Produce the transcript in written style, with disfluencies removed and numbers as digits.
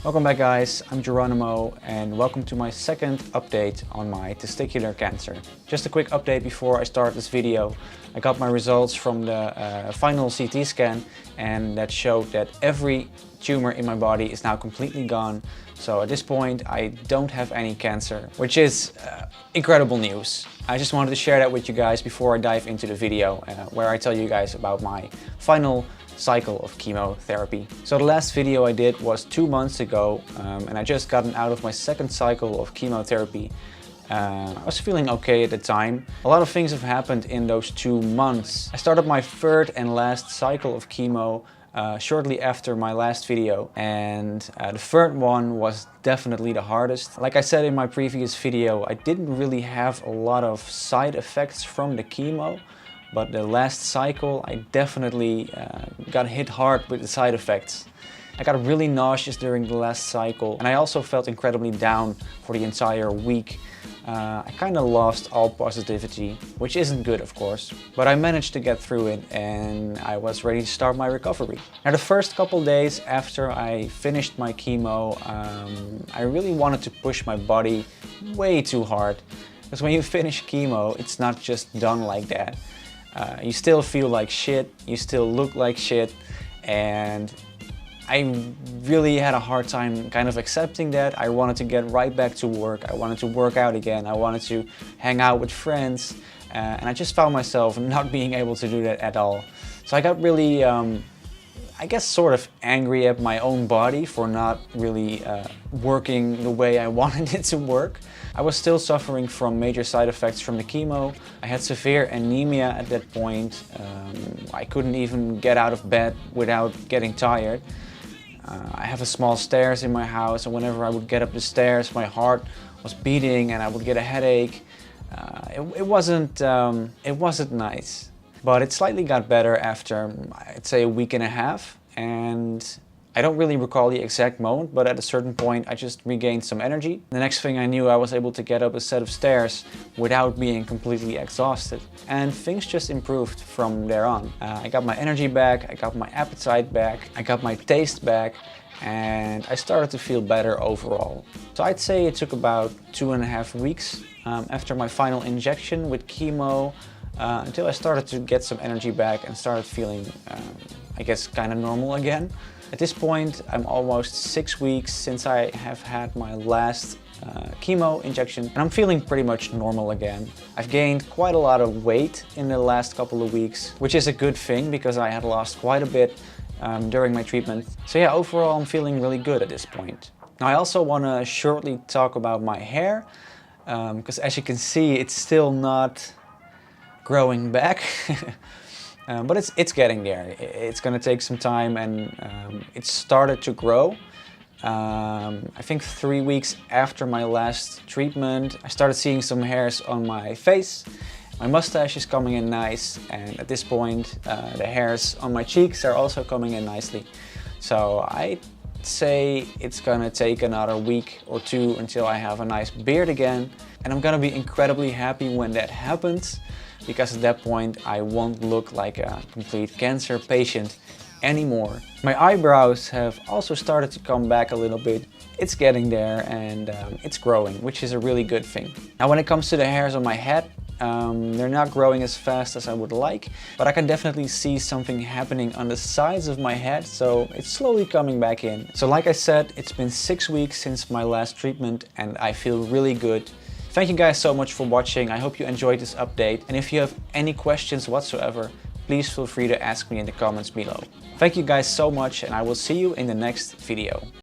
Welcome back guys, I'm Geronimo and welcome to my second update on my testicular cancer. Just a quick update before I start this video. I got my results from the final CT scan and that showed that every tumor in my body is now completely gone. So at this point I don't have any cancer, which is incredible news. I just wanted to share that with you guys before I dive into the video where I tell you guys about my final cycle of chemotherapy. So the last video I did was 2 months ago and I just gotten out of my second cycle of chemotherapy. I was feeling okay at the time. A lot of things have happened in those 2 months. I started my third and last cycle of chemo shortly after my last video, and the third one was definitely the hardest. Like I said in my previous video, I didn't really have a lot of side effects from the chemo, but the last cycle I definitely got hit hard with the side effects. I got really nauseous during the last cycle and I also felt incredibly down for the entire week. I kind of lost all positivity, which isn't good of course, but I managed to get through it and I was ready to start my recovery. Now the first couple days after I finished my chemo, I really wanted to push my body way too hard. Because when you finish chemo, it's not just done like that. You still feel like shit, you still look like shit, and I really had a hard time kind of accepting that. I wanted to get right back to work, I wanted to work out again, I wanted to hang out with friends, and I just found myself not being able to do that at all. So I got really, I guess sort of angry at my own body for not really working the way I wanted it to work. I was still suffering from major side effects from the chemo. I had severe anemia at that point. I couldn't even get out of bed without getting tired. I have a small stairs in my house, and whenever I would get up the stairs, my heart was beating and I would get a headache. It wasn't nice. But it slightly got better after, I'd say, a week and a half, and I don't really recall the exact moment, but at a certain point I just regained some energy. The next thing I knew, I was able to get up a set of stairs without being completely exhausted, and things just improved from there on. I got my energy back, I got my appetite back, I got my taste back, and I started to feel better overall. So I'd say it took about 2.5 weeks after my final injection with chemo until I started to get some energy back and started feeling, I guess, kind of normal again. At this point, I'm almost 6 weeks since I have had my last chemo injection, and I'm feeling pretty much normal again. I've gained quite a lot of weight in the last couple of weeks, which is a good thing because I had lost quite a bit during my treatment. So yeah, overall I'm feeling really good at this point. Now I also want to shortly talk about my hair, because as you can see it's still not growing back. But it's getting there. It's gonna take some time, and it started to grow. I think 3 weeks after my last treatment, I started seeing some hairs on my face. My mustache is coming in nice, and at this point the hairs on my cheeks are also coming in nicely. So I'd say it's gonna take another week or two until I have a nice beard again, and I'm gonna be incredibly happy when that happens, because at that point I won't look like a complete cancer patient anymore. My eyebrows have also started to come back a little bit. It's getting there, and it's growing, which is a really good thing. Now when it comes to the hairs on my head, they're not growing as fast as I would like, but I can definitely see something happening on the sides of my head, so it's slowly coming back in. So like I said, it's been 6 weeks since my last treatment and I feel really good. Thank you guys so much for watching. I hope you enjoyed this update, and if you have any questions whatsoever, please feel free to ask me in the comments below. Thank you guys so much, and I will see you in the next video.